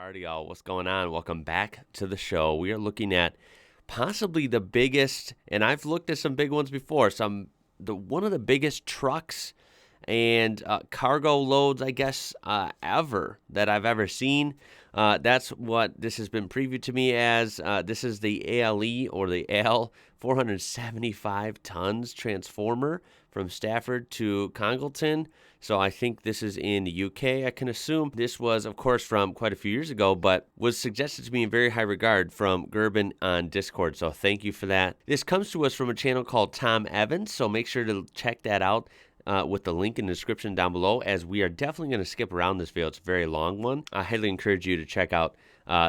Alrighty, y'all, what's going on? Welcome back to the show. We are looking at possibly the biggest, and I've looked at some big ones before, one of the biggest trucks and cargo loads, I guess, ever that I've ever seen. That's what this has been previewed to me as. This is the ALE, or the AL 475 tons transformer from Stafford to Congleton. So I think this is in the UK, I can assume. This was, of course, from quite a few years ago, but was suggested to me in very high regard from Gerben on Discord. So thank you for that. This comes to us from a channel called Tom Evans, so make sure to check that out. With the link in the description down below, as we are definitely going to skip around this video. It's a very long one. I highly encourage you to check out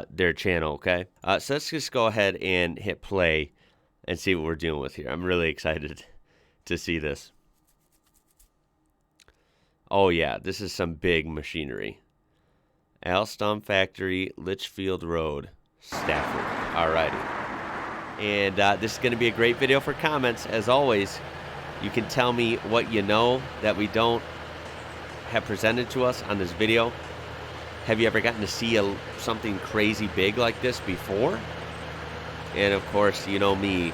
their channel, okay? So let's just go ahead and hit play and see what we're dealing with here. I'm really excited to see this. Oh yeah, this is some big machinery. Alstom Factory, Litchfield Road, Stafford. Alrighty. And this is going to be a great video for comments, as always. You can tell me what you know that we don't have presented to us on this video. Have you ever gotten to see something crazy big like this before? And of course, you know me,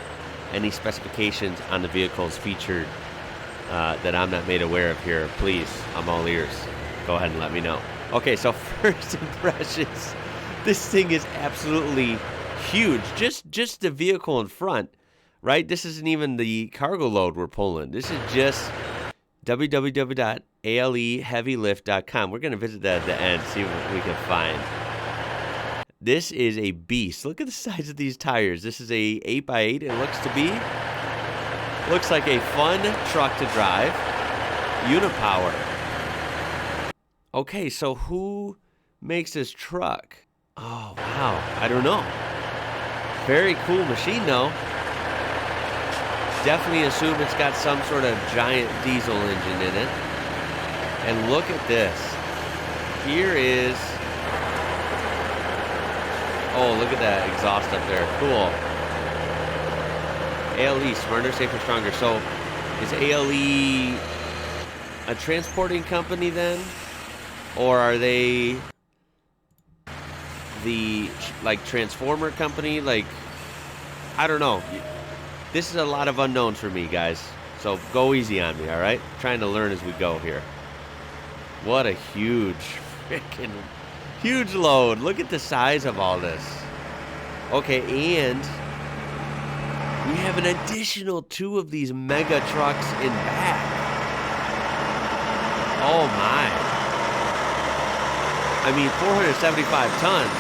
any specifications on the vehicles featured that I'm not made aware of here, please, I'm all ears. Go ahead and let me know. Okay, so first impressions. This thing is absolutely huge. Just the vehicle in front. Right? This isn't even the cargo load we're pulling. This is just www.aleheavylift.com. We're going to visit that at the end, see what we can find. This is a beast. Look at the size of these tires. This is a 8x8, it looks to be. Looks like a fun truck to drive. Unipower. Okay, so who makes this truck? Oh, wow. I don't know. Very cool machine, though. Definitely assume it's got some sort of giant diesel engine in it. And look at this. Here is... Oh, look at that exhaust up there. Cool. ALE, smarter, safer, stronger. So, is ALE a transporting company then? Or are they the, transformer company? I don't know. This is a lot of unknowns for me, guys. So go easy on me, all right? Trying to learn as we go here. What a huge load. Look at the size of all this. Okay, and we have an additional 2 of these mega trucks in back. Oh my. I mean, 475 tons.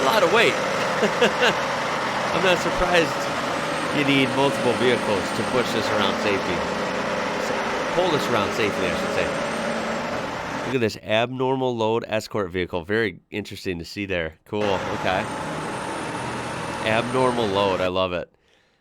A lot of weight. I'm not surprised you need multiple vehicles to push this around safely. Pull this around safely, I should say. Look at this abnormal load escort vehicle. Very interesting to see there. Cool. Okay. Abnormal load. I love it.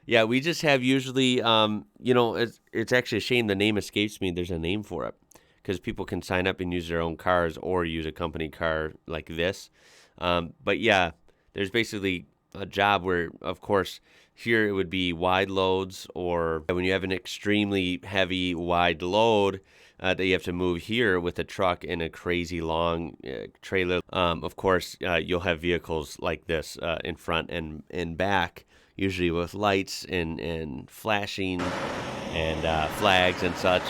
Yeah, we just have usually, it's actually a shame the name escapes me. There's a name for it because people can sign up and use their own cars or use a company car like this. But yeah, there's basically a job where, of course, here it would be wide loads, or when you have an extremely heavy wide load that you have to move here with a truck and a crazy long trailer. Of course, you'll have vehicles like this in front and back, usually with lights and flashing and flags and such,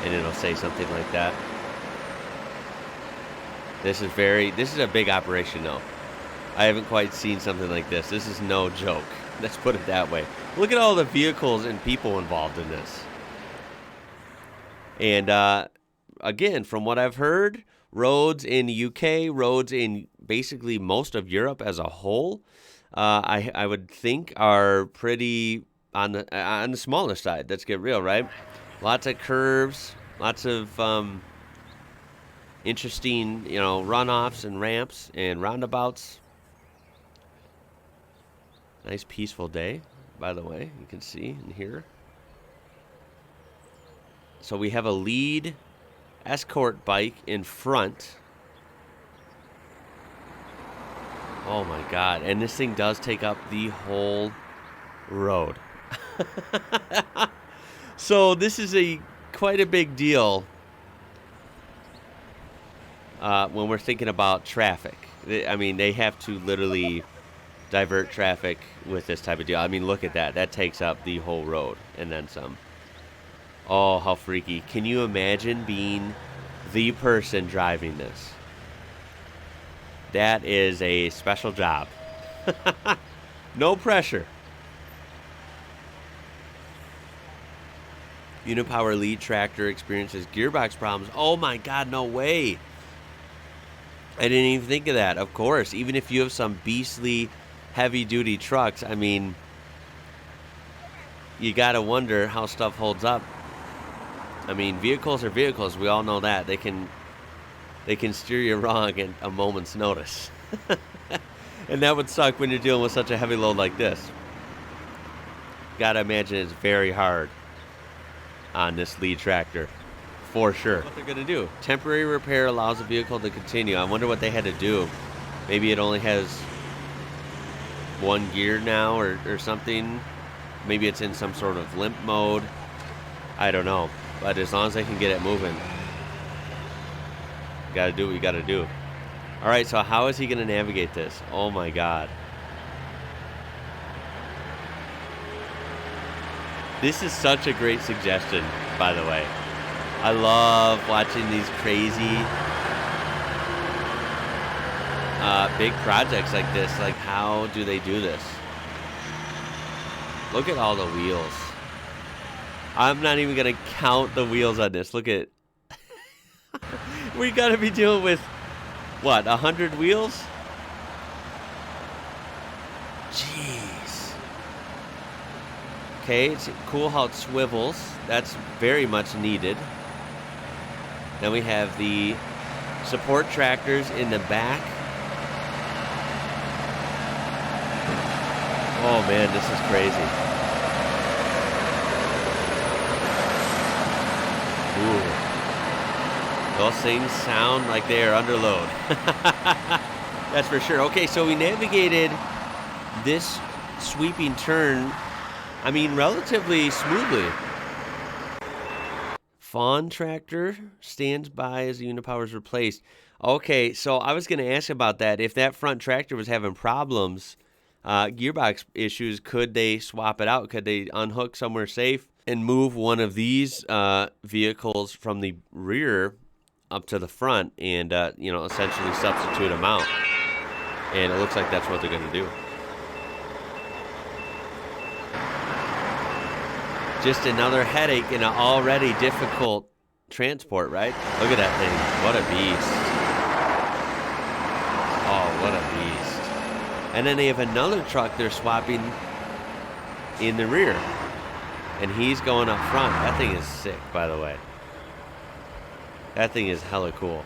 and it'll say something like that. This is a big operation though. I haven't quite seen something like this. This is no joke. Let's put it that way. Look at all the vehicles and people involved in this. And again, from what I've heard, roads in the UK, roads in basically most of Europe as a whole, I would think are pretty on the smaller side. Let's get real, right? Lots of curves, lots of interesting, runoffs and ramps and roundabouts. Nice peaceful day, by the way, you can see and hear. So we have a lead escort bike in front. Oh my God, and this thing does take up the whole road. So this is quite a big deal. when we're thinking about traffic. I mean, they have to literally divert traffic with this type of deal. I mean, look at that. That takes up the whole road and then some. Oh, how freaky. Can you imagine being the person driving this? That is a special job. No pressure. Unipower lead tractor experiences gearbox problems. Oh my God, no way. I didn't even think of that. Of course, even if you have some beastly heavy-duty trucks, I mean, you got to wonder how stuff holds up. I mean, vehicles are vehicles. We all know that. They can steer you wrong at a moment's notice. And that would suck when you're dealing with such a heavy load like this. Got to imagine it's very hard on this lead tractor, for sure. What they're going to do. Temporary repair allows the vehicle to continue. I wonder what they had to do. Maybe it only has one gear now or something. Maybe it's in some sort of limp mode. I don't know. But as long as they can get it moving, you got to do what you got to do. All right, so how is he going to navigate this? Oh, my God. This is such a great suggestion, by the way. I love watching these crazy big projects like this. Like, how do they do this? Look at all the wheels. I'm not even going to count the wheels on this. Look at... We got to be dealing with, what, 100 wheels? Jeez. Okay, it's cool how it swivels. That's very much needed. Then we have the support tractors in the back. Oh man, this is crazy. Ooh. Those things sound like they are under load. That's for sure. Okay, so we navigated this sweeping turn, I mean, relatively smoothly. Fawn tractor stands by as the Unipower is replaced. Okay, so I was going to ask about that. If that front tractor was having problems, gearbox issues, could they swap it out? Could they unhook somewhere safe and move one of these vehicles from the rear up to the front and, essentially substitute them out? And it looks like that's what they're going to do. Just another headache in an already difficult transport, right? Look at that thing. What a beast. Oh, what a beast. And then they have another truck they're swapping in the rear. And he's going up front. That thing is sick, by the way. That thing is hella cool.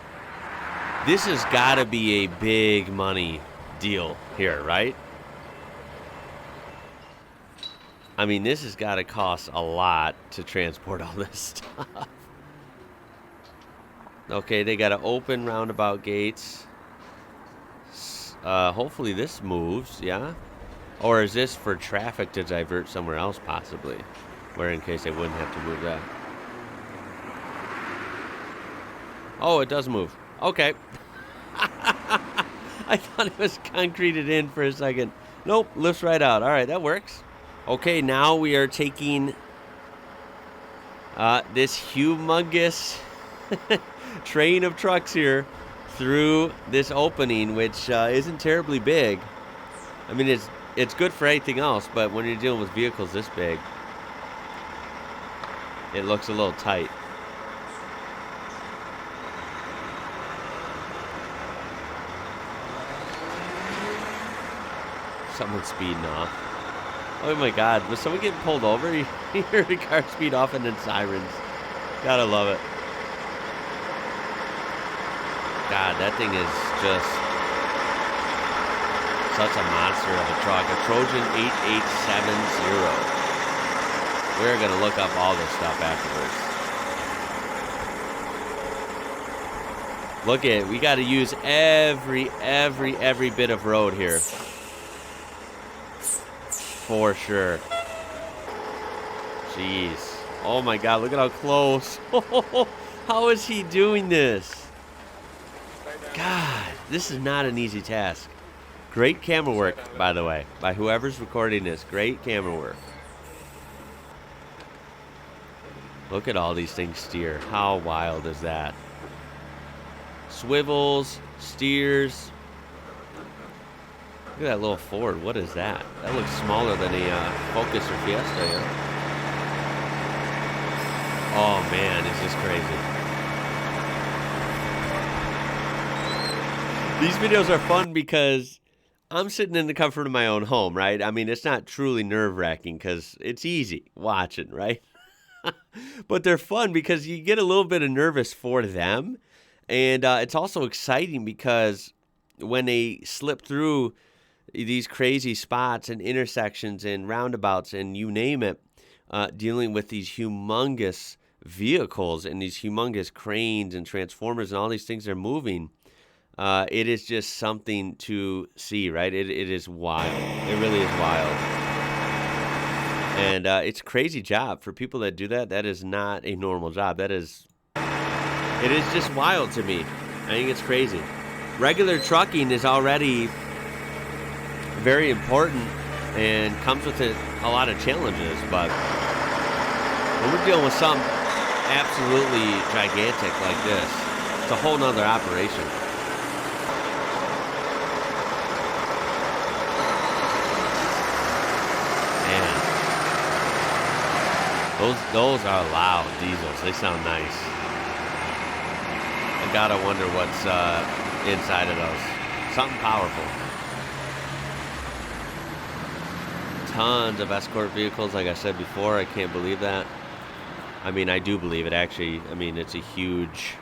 This has got to be a big money deal here, right? I mean, this has got to cost a lot to transport all this stuff. Okay, they got to open roundabout gates. Hopefully this moves, yeah? Or is this for traffic to divert somewhere else, possibly? Where in case they wouldn't have to move that. Oh, it does move. Okay. I thought it was concreted in for a second. Nope, lifts right out. All right, that works. Okay, now we are taking this humongous train of trucks here through this opening, which isn't terribly big. I mean, it's good for anything else, but when you're dealing with vehicles this big, it looks a little tight. Someone's speeding off. Oh my God, was someone getting pulled over? You heard a car speed off and then sirens. Gotta love it. God, that thing is just such a monster of a truck. A Trojan 8870. We're gonna look up all this stuff afterwards. Look at it. We gotta use every bit of road here. For sure. Jeez. Oh my God, look at how close. How is he doing this? God, this is not an easy task. Great camera work, by the way, by whoever's recording this. Great camera work. Look at all these things steer. How wild is that? Swivels, steers. Look at that little Ford. What is that? That looks smaller than a Focus or Fiesta. Yeah? Oh man, it's just crazy. These videos are fun because I'm sitting in the comfort of my own home, right? I mean, it's not truly nerve-wracking because it's easy watching, right? But they're fun because you get a little bit of nervous for them. And it's also exciting because when they slip through these crazy spots and intersections and roundabouts and you name it, dealing with these humongous vehicles and these humongous cranes and transformers and all these things are moving, it is just something to see, right? It is wild. It really is wild. And it's a crazy job. For people that do that, that is not a normal job. It is just wild to me. I think it's crazy. Regular trucking is already very important and comes with a lot of challenges. But when we're dealing with something absolutely gigantic like this, it's a whole nother operation. Those are loud diesels. They sound nice. I gotta wonder what's inside of those. Something powerful. Tons of escort vehicles, like I said before. I can't believe that. I mean, I do believe it, actually. I mean, it's a huge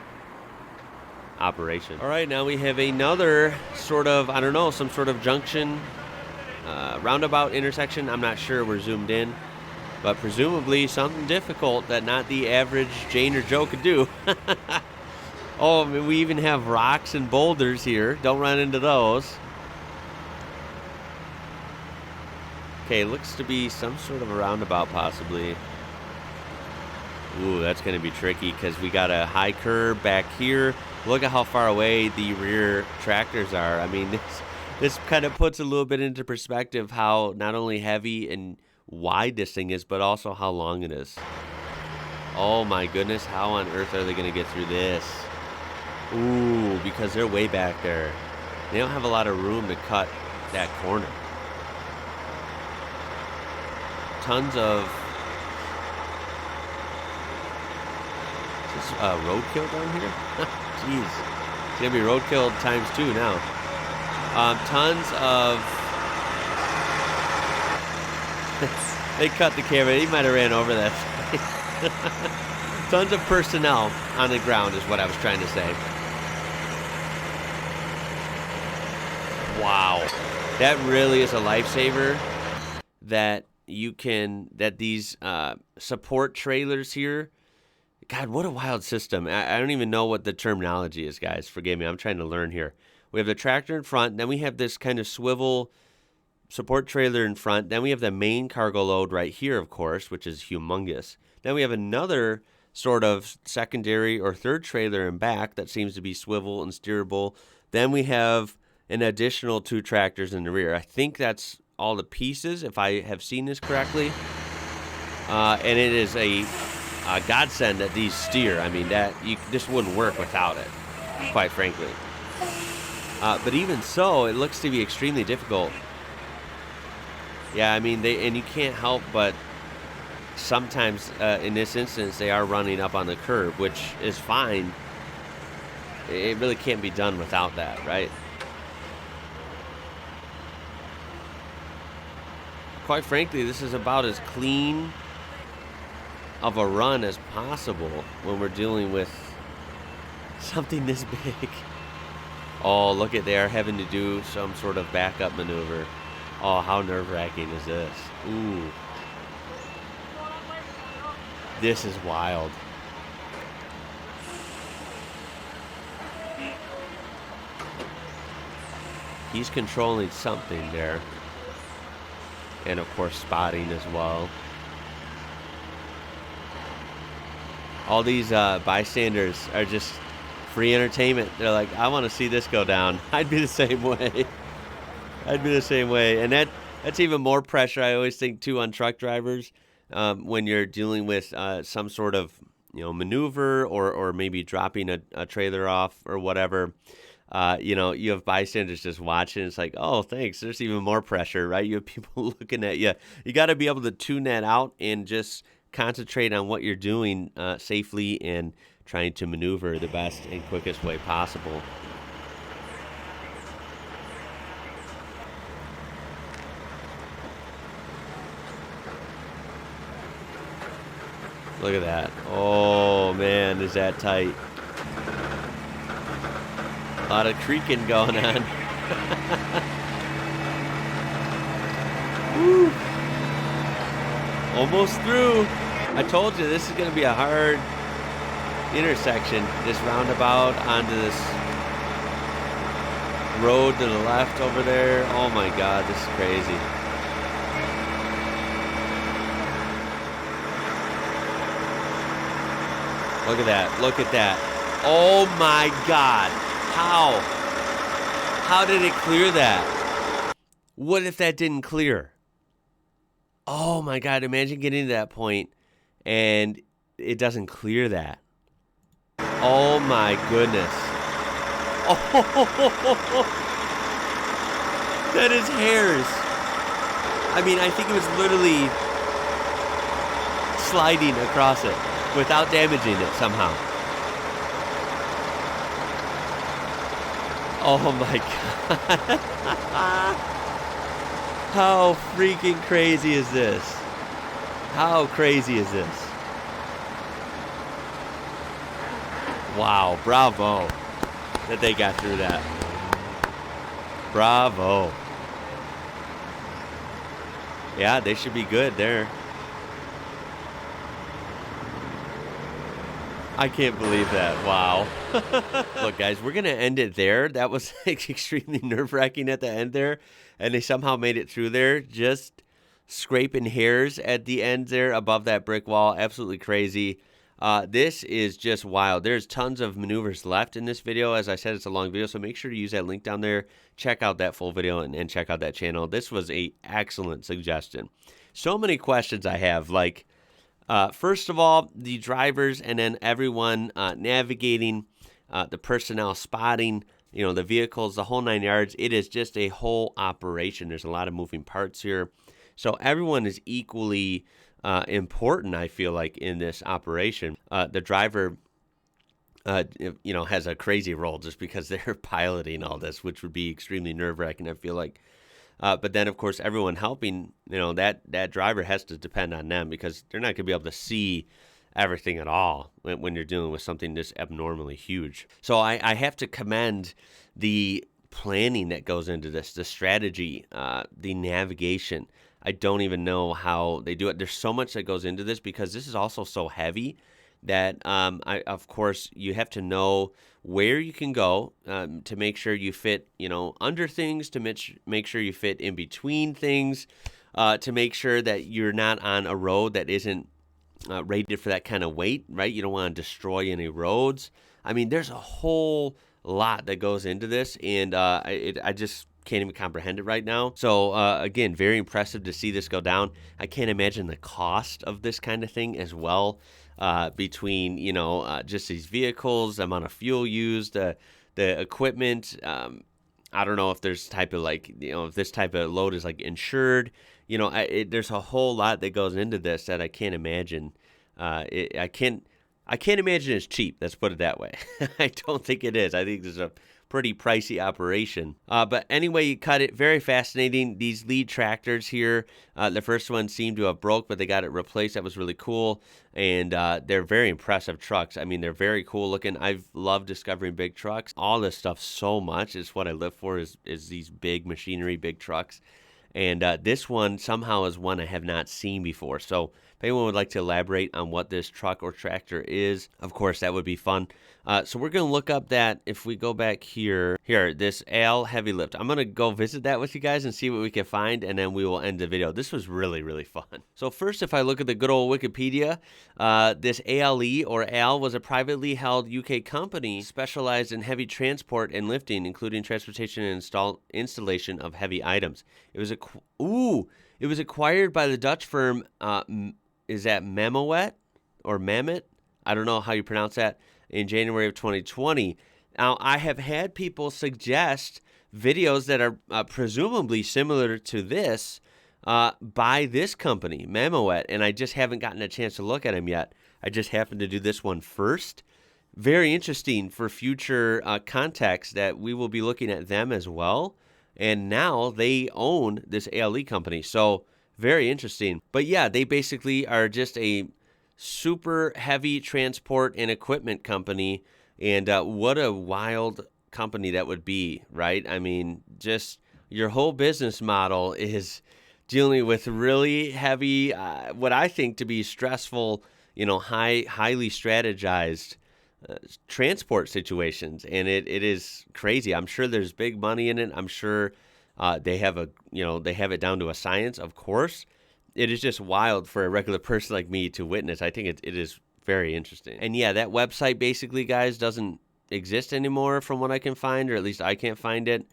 operation. All right, now we have another sort of, I don't know, some sort of junction, roundabout intersection. I'm not sure. We're zoomed in. But presumably something difficult that not the average Jane or Joe could do. Oh, I mean, we even have rocks and boulders here. Don't run into those. Okay, looks to be some sort of a roundabout possibly. Ooh, that's going to be tricky because we got a high curb back here. Look at how far away the rear tractors are. I mean, this kind of puts a little bit into perspective how not only heavy and wide this thing is, but also how long it is. Oh my goodness, how on earth are they going to get through this? Ooh, because they're way back there. They don't have a lot of room to cut that corner. Tons of... Is this roadkill down here? Jeez. It's going to be roadkill times 2 now. Tons of... They cut the camera. He might have ran over that. Tons of personnel on the ground is what I was trying to say. Wow. That really is a lifesaver that these support trailers here. God, what a wild system. I don't even know what the terminology is, guys. Forgive me. I'm trying to learn here. We have the tractor in front. Then we have this kind of swivel support trailer in front. Then we have the main cargo load right here, of course, which is humongous. Then we have another sort of secondary or third trailer in back that seems to be swivel and steerable. Then we have an additional 2 tractors in the rear. I think that's all the pieces, if I have seen this correctly. And it is a godsend that these steer. I mean, this wouldn't work without it, quite frankly. But even so, it looks to be extremely difficult. Yeah, I mean, and you can't help but sometimes, in this instance, they are running up on the curb, which is fine. It really can't be done without that, right? Quite frankly, this is about as clean of a run as possible when we're dealing with something this big. Oh, look at, they are having to do some sort of backup maneuver. Oh, how nerve-wracking is this? Ooh. This is wild. He's controlling something there. And, of course, spotting as well. All these bystanders are just free entertainment. They're like, I want to see this go down. I'd be the same way. I'd be the same way. And that's even more pressure, I always think, too, on truck drivers when you're dealing with some sort of maneuver or maybe dropping a trailer off or whatever. You have bystanders just watching. It's like, oh, thanks. There's even more pressure, right? You have people looking at you. You got to be able to tune that out and just concentrate on what you're doing safely and trying to maneuver the best and quickest way possible. Look at that. Oh, man, is that tight. A lot of creaking going on. Woo. Almost through. I told you this is going to be a hard intersection. This roundabout onto this road to the left over there. Oh my God, this is crazy. Look at that. Look at that. Oh my God. How did it clear that? What if that didn't clear? Oh my God. Imagine getting to that point and it doesn't clear that. Oh my goodness. Oh, that is hairs. I mean, I think it was literally sliding across it without damaging it somehow. Oh my God. How freaking crazy is this? How crazy is this? Wow, bravo that they got through that. Bravo. Yeah, they should be good there. I can't believe that. Wow. Look, guys, we're going to end it there. That was extremely nerve-wracking at the end there, and they somehow made it through there, just scraping hairs at the end there above that brick wall. Absolutely crazy. This is just wild. There's tons of maneuvers left in this video. As I said, it's a long video, so make sure to use that link down there. Check out that full video and check out that channel. This was an excellent suggestion. So many questions I have, like, first of all, the drivers and then everyone navigating, the personnel spotting, the vehicles, the whole 9 yards. It is just a whole operation. There's a lot of moving parts here. So everyone is equally important, I feel like, in this operation. The driver, has a crazy role just because they're piloting all this, which would be extremely nerve-wracking, I feel like. But then, of course, everyone helping, that driver has to depend on them because they're not going to be able to see everything at all when you're dealing with something this abnormally huge. So I have to commend the planning that goes into this, the strategy, the navigation. I don't even know how they do it. There's so much that goes into this because this is also so heavy that, of course, you have to know where you can go to make sure you fit, under things, to make sure you fit in between things, to make sure that you're not on a road that isn't rated for that kind of weight, right? You don't want to destroy any roads. I mean, there's a whole lot that goes into this, and I just can't even comprehend it right now. So again, very impressive to see this go down. I can't imagine the cost of this kind of thing as well, between just these vehicles, the amount of fuel used, the equipment. I don't know if there's type of if this type of load is insured. There's a whole lot that goes into this that I can't imagine. I can't imagine it's cheap. Let's put it that way. I don't think it is. I think there's a pretty pricey operation. But anyway, you cut it. Very fascinating. These lead tractors here, the first one seemed to have broke, but they got it replaced. That was really cool. And they're very impressive trucks. I mean, they're very cool looking. I've loved discovering big trucks. All this stuff so much. It's what I live for is these big machinery, big trucks. And this one somehow is one I have not seen before. So if anyone would like to elaborate on what this truck or tractor is, of course, that would be fun. So we're going to look up that, if we go back here, this Al Heavy Lift. I'm going to go visit that with you guys and see what we can find, and then we will end the video. This was really, really fun. So first, if I look at the good old Wikipedia, this ALE, or AL, was a privately held UK company specialized in heavy transport and lifting, including transportation and installation of heavy items. It was acquired by the Dutch firm, is that Mamowet or Mammoth? I don't know how you pronounce that, in January of 2020. Now, I have had people suggest videos that are presumably similar to this by this company, Mamowet, and I just haven't gotten a chance to look at them yet. I just happened to do this one first. Very interesting for future context that we will be looking at them as well. And now they own this ALE company. So very interesting. But yeah, they basically are just a super heavy transport and equipment company. And what a wild company that would be, right? I mean, just your whole business model is dealing with really heavy, what I think to be stressful, highly strategized transport situations, and it is crazy. I'm sure there's big money in it. I'm sure they have it down to a science. Of course, it is just wild for a regular person like me to witness. I think it is very interesting. And yeah, that website basically, guys, doesn't exist anymore from what I can find, or at least I can't find it,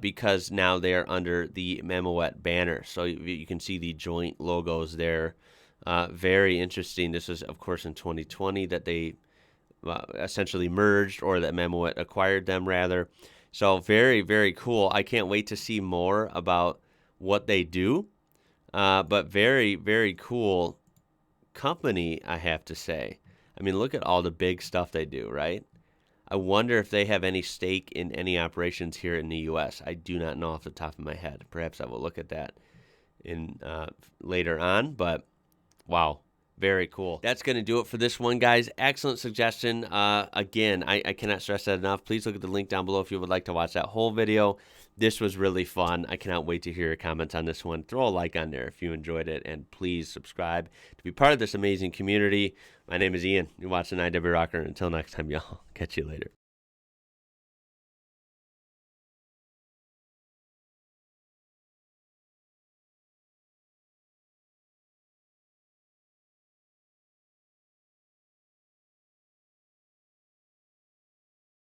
because now they are under the Mamowet banner. So you can see the joint logos there. Very interesting. This was, of course, in 2020 that they essentially merged, or that Mamowet acquired them, rather. So very, very cool. I can't wait to see more about what they do. But very, very cool company, I have to say. I mean, look at all the big stuff they do, right? I wonder if they have any stake in any operations here in the U.S. I do not know off the top of my head. Perhaps I will look at that in later on, but wow. Very cool. That's going to do it for this one, guys. Excellent suggestion. Again, I cannot stress that enough. Please look at the link down below if you would like to watch that whole video. This was really fun. I cannot wait to hear your comments on this one. Throw a like on there if you enjoyed it, and please subscribe to be part of this amazing community. My name is Ian. You're watching IWrocker. Until next time, y'all. Catch you later.